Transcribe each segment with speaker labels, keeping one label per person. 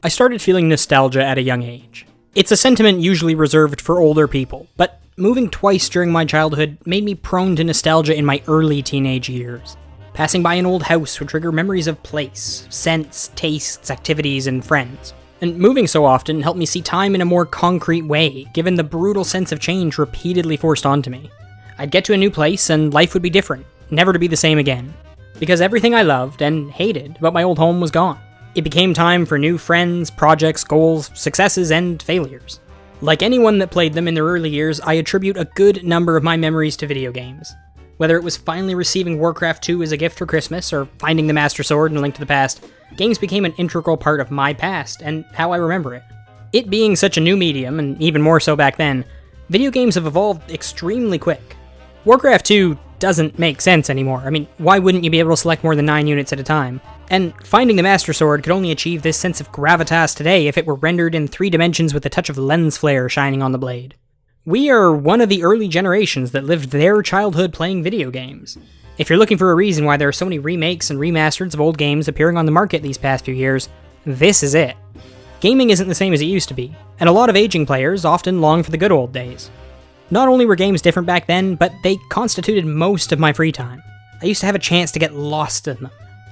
Speaker 1: I started feeling nostalgia at a young age. It's a sentiment usually reserved for older people, but moving twice during my childhood made me prone to nostalgia in my early teenage years. Passing by an old house would trigger memories of place, scents, tastes, activities, and friends. And moving so often helped me see time in a more concrete way, given the brutal sense of change repeatedly forced onto me. I'd get to a new place and life would be different, never to be the same again. Because everything I loved and hated about my old home was gone. It became time for new friends, projects, goals, successes, and failures. Like anyone that played them in their early years, I attribute a good number of my memories to video games. Whether it was finally receiving Warcraft 2 as a gift for Christmas, or finding the Master Sword in A Link to the Past, games became an integral part of my past and how I remember it. It being such a new medium, and even more so back then, video games have evolved extremely quick. Warcraft 2 doesn't make sense anymore. I mean, why wouldn't you be able to select more than 9 units at a time? And finding the Master Sword could only achieve this sense of gravitas today if it were rendered in 3 dimensions with a touch of lens flare shining on the blade. We are one of the early generations that lived their childhood playing video games. If you're looking for a reason why there are so many remakes and remasters of old games appearing on the market these past few years, this is it. Gaming isn't the same as it used to be, and a lot of aging players often long for the good old days. Not only were games different back then, but they constituted most of my free time. I used to have a chance to get lost in them.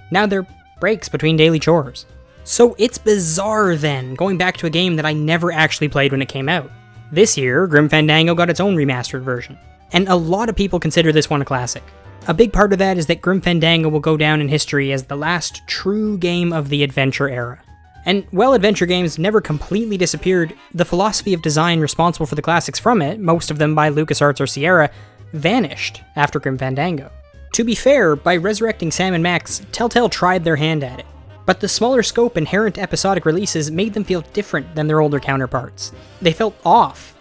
Speaker 1: Now they're breaks between daily chores. So it's bizarre then, going back to a game that I never actually played when it came out. This year, Grim Fandango got its own remastered version, and a lot of people consider this one a classic. A big part of that is that Grim Fandango will go down in history as the last true game of the adventure era. And while adventure games never completely disappeared, the philosophy of design responsible for the classics from it, most of them by LucasArts or Sierra, vanished after Grim Fandango. To be fair, by resurrecting Sam and Max, Telltale tried their hand at it, but the smaller scope inherent episodic releases made them feel different than their older counterparts. They felt off.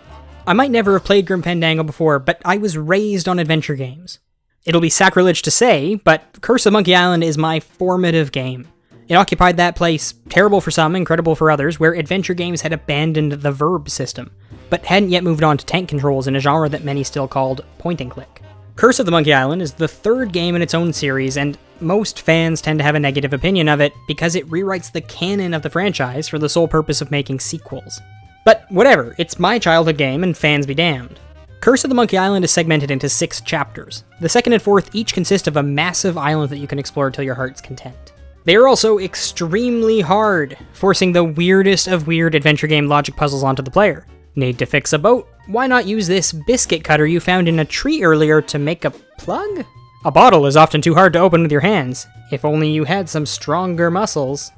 Speaker 1: I might never have played Grim Fandango before, but I was raised on adventure games. It'll be sacrilege to say, but Curse of Monkey Island is my formative game. It occupied that place, terrible for some, incredible for others, where adventure games had abandoned the verb system, but hadn't yet moved on to tank controls in a genre that many still called point and click. Curse of the Monkey Island is the 3rd game in its own series, and most fans tend to have a negative opinion of it because it rewrites the canon of the franchise for the sole purpose of making sequels. But whatever, it's my childhood game and fans be damned. Curse of the Monkey Island is segmented into 6 chapters. The 2nd and 4th each consist of a massive island that you can explore till your heart's content. They are also extremely hard, forcing the weirdest of weird adventure game logic puzzles onto the player. Need to fix a boat? Why not use this biscuit cutter you found in a tree earlier to make a plug? A bottle is often too hard to open with your hands. If only you had some stronger muscles.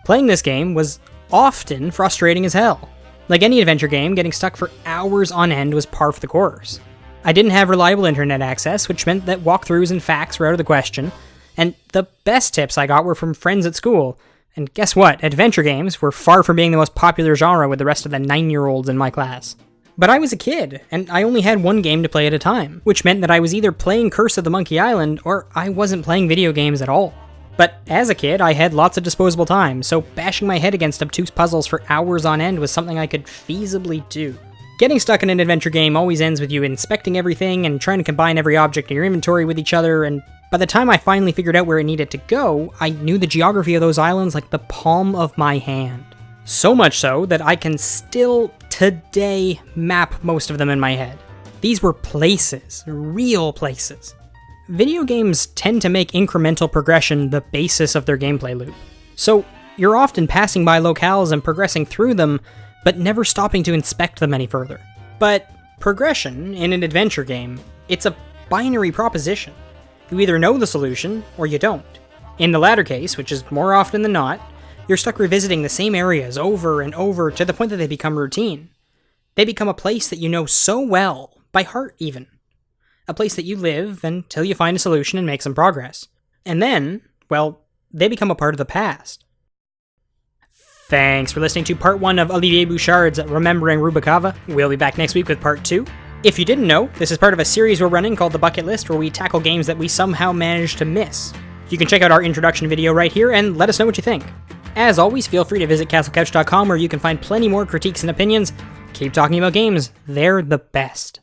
Speaker 1: Playing this game was often frustrating as hell. Like any adventure game, getting stuck for hours on end was par for the course. I didn't have reliable internet access, which meant that walkthroughs and facts were out of the question, and the best tips I got were from friends at school. And guess what? Adventure games were far from being the most popular genre with the rest of the 9-year-olds in my class. But I was a kid, and I only had one game to play at a time, which meant that I was either playing Curse of the Monkey Island, or I wasn't playing video games at all. But as a kid, I had lots of disposable time, so bashing my head against obtuse puzzles for hours on end was something I could feasibly do. Getting stuck in an adventure game always ends with you inspecting everything and trying to combine every object in your inventory with each other, and by the time I finally figured out where it needed to go, I knew the geography of those islands like the palm of my hand. So much so that I can still, today, map most of them in my head. These were places, real places. Video games tend to make incremental progression the basis of their gameplay loop. So, you're often passing by locales and progressing through them, but never stopping to inspect them any further. But progression in an adventure game, it's a binary proposition. You either know the solution, or you don't. In the latter case, which is more often than not, you're stuck revisiting the same areas over and over to the point that they become routine. They become a place that you know so well, by heart even. A place that you live until you find a solution and make some progress. And then, well, they become a part of the past. Thanks for listening to part 1 of Olivier Bouchard's Remembering Rubikava. We'll be back next week with part 2. If you didn't know, this is part of a series we're running called The Bucket List, where we tackle games that we somehow managed to miss. You can check out our introduction video right here and let us know what you think. As always, feel free to visit castlecouch.com, where you can find plenty more critiques and opinions. Keep talking about games, they're the best.